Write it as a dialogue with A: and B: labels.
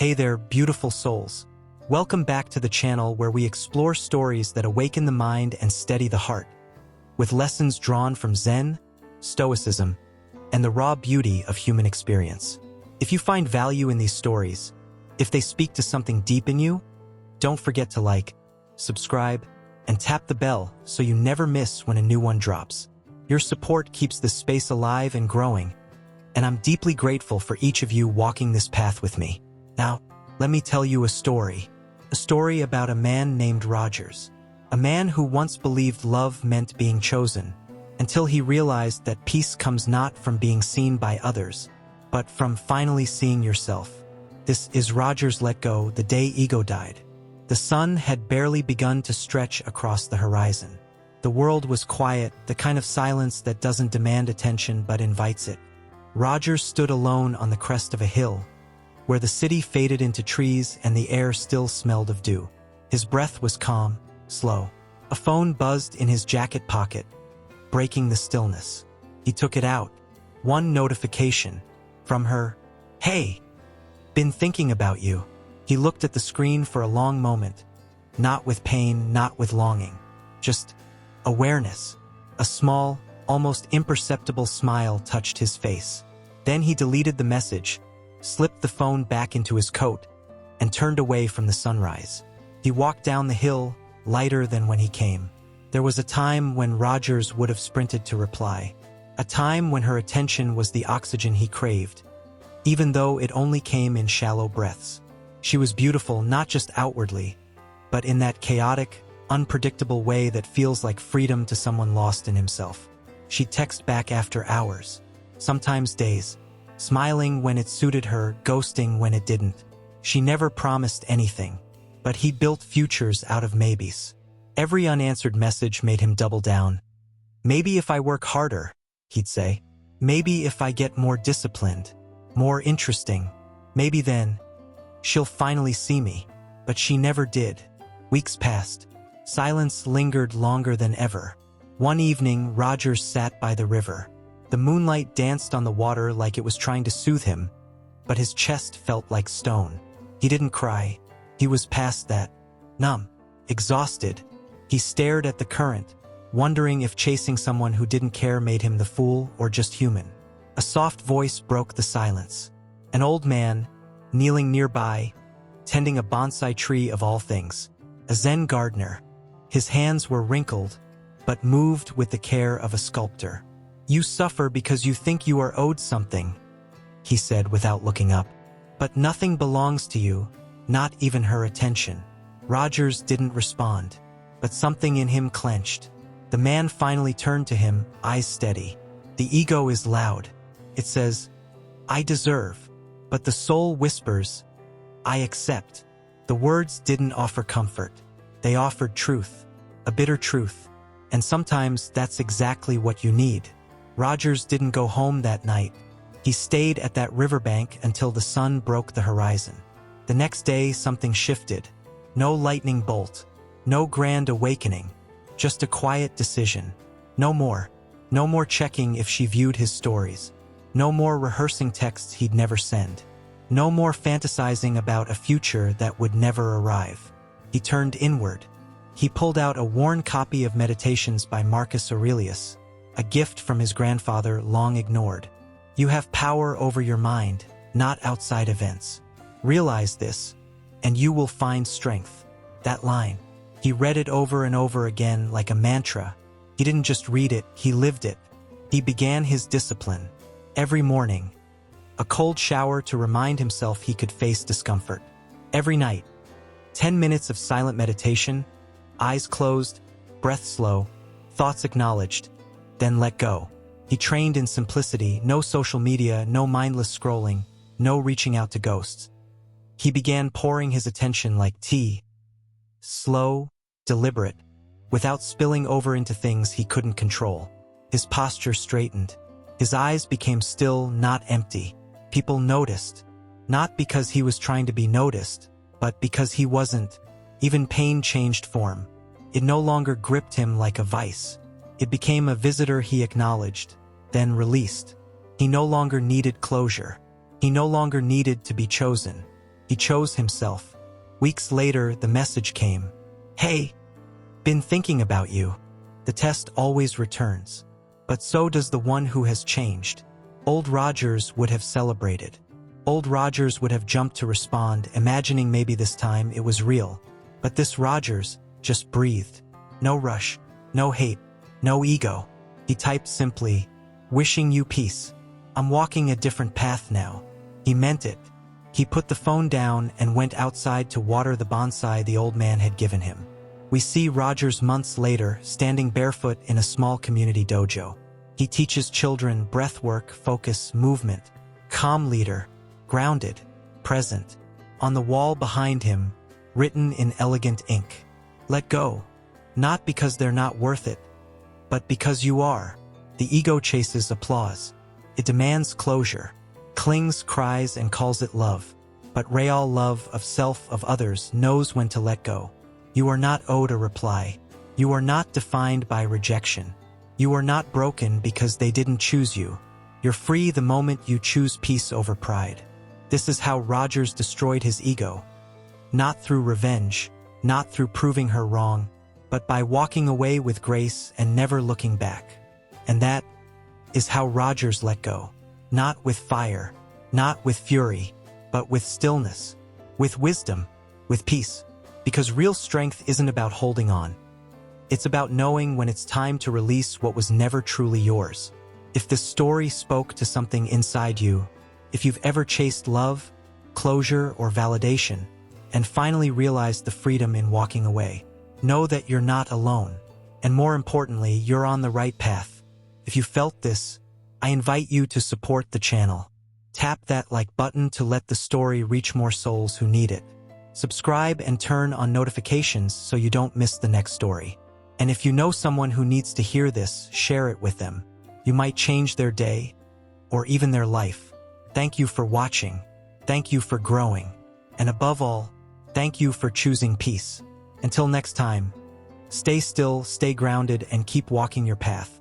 A: Hey there, beautiful souls. Welcome back to the channel where we explore stories that awaken the mind and steady the heart, with lessons drawn from Zen, Stoicism, and the raw beauty of human experience. If you find value in these stories, if they speak to something deep in you, don't forget to like, subscribe, and tap the bell so you never miss when a new one drops. Your support keeps this space alive and growing, and I'm deeply grateful for each of you walking this path with me. Now, let me tell you a story about a man named Rogers, a man who once believed love meant being chosen, until he realized that peace comes not from being seen by others, but from finally seeing yourself. This is Rogers let go the day ego died. The sun had barely begun to stretch across the horizon. The world was quiet, the kind of silence that doesn't demand attention but invites it. Rogers stood alone on the crest of a hill, where the city faded into trees and the air still smelled of dew. His breath was calm, slow. A phone buzzed in his jacket pocket, breaking the stillness. He took it out. One notification from her. "Hey, been thinking about you." He looked at the screen for a long moment, not with pain, not with longing, just awareness. A small, almost imperceptible smile touched his face. Then he deleted the message, slipped the phone back into his coat, and turned away from the sunrise. He walked down the hill, lighter than when he came. There was a time when Rogers would have sprinted to reply, a time when her attention was the oxygen he craved, even though it only came in shallow breaths. She was beautiful not just outwardly, but in that chaotic, unpredictable way that feels like freedom to someone lost in himself. She'd text back after hours, sometimes days, smiling when it suited her, ghosting when it didn't. She never promised anything, but he built futures out of maybes. Every unanswered message made him double down. "Maybe if I work harder," he'd say. "Maybe if I get more disciplined, more interesting, maybe then she'll finally see me." But she never did. Weeks passed. Silence lingered longer than ever. One evening, Rogers sat by the river. The moonlight danced on the water like it was trying to soothe him, but his chest felt like stone. He didn't cry. He was past that. Numb, exhausted. He stared at the current, wondering if chasing someone who didn't care made him the fool or just human. A soft voice broke the silence. An old man, kneeling nearby, tending a bonsai tree of all things. A Zen gardener. His hands were wrinkled, but moved with the care of a sculptor. "You suffer because you think you are owed something," he said without looking up. "But nothing belongs to you, not even her attention." Rogers didn't respond, but something in him clenched. The man finally turned to him, eyes steady. "The ego is loud. It says, 'I deserve,' but the soul whispers, 'I accept.'" The words didn't offer comfort. They offered truth, a bitter truth, and sometimes that's exactly what you need. Rogers didn't go home that night. He stayed at that riverbank until the sun broke the horizon. The next day, something shifted. No lightning bolt, no grand awakening, just a quiet decision. No more. No more checking if she viewed his stories. No more rehearsing texts he'd never send. No more fantasizing about a future that would never arrive. He turned inward. He pulled out a worn copy of Meditations by Marcus Aurelius, a gift from his grandfather long ignored. "You have power over your mind, not outside events. Realize this, and you will find strength." That line. He read it over and over again like a mantra. He didn't just read it, he lived it. He began his discipline. Every morning, a cold shower to remind himself he could face discomfort. Every night, 10 minutes of silent meditation, eyes closed, breath slow, thoughts acknowledged, then let go. He trained in simplicity, no social media, no mindless scrolling, no reaching out to ghosts. He began pouring his attention like tea, slow, deliberate, without spilling over into things he couldn't control. His posture straightened. His eyes became still, not empty. People noticed, not because he was trying to be noticed, but because he wasn't. Even pain changed form. It no longer gripped him like a vice. It became a visitor he acknowledged, then released. He no longer needed closure. He no longer needed to be chosen. He chose himself. Weeks later, the message came. Hey, been thinking about you. The test always returns. But so does the one who has changed. Old Rogers would have celebrated. Old Rogers would have jumped to respond, imagining maybe this time it was real. But this Rogers just breathed. No rush, no hate, no ego. He typed simply, "Wishing you peace. I'm walking a different path now." He meant it. He put the phone down and went outside to water the bonsai the old man had given him. We see Rogers months later, standing barefoot in a small community dojo. He teaches children breathwork, focus, movement. Calm leader, grounded, present. On the wall behind him, written in elegant ink, "Let go. Not because they're not worth it, but because you are." The ego chases applause. It demands closure, clings, cries, and calls it love. But real love of self, of others, knows when to let go. You are not owed a reply. You are not defined by rejection. You are not broken because they didn't choose you. You're free the moment you choose peace over pride. This is how Rogers destroyed his ego. Not through revenge, not through proving her wrong, but by walking away with grace and never looking back. And that is how Rogers let go. Not with fire, not with fury, but with stillness, with wisdom, with peace. Because real strength isn't about holding on. It's about knowing when it's time to release what was never truly yours. If this story spoke to something inside you, if you've ever chased love, closure, or validation, and finally realized the freedom in walking away, know that you're not alone. And more importantly, you're on the right path. If you felt this, I invite you to support the channel. Tap that like button to let the story reach more souls who need it. Subscribe and turn on notifications so you don't miss the next story. And if you know someone who needs to hear this, share it with them. You might change their day, or even their life. Thank you for watching. Thank you for growing. And above all, thank you for choosing peace. Until next time, stay still, stay grounded, and keep walking your path.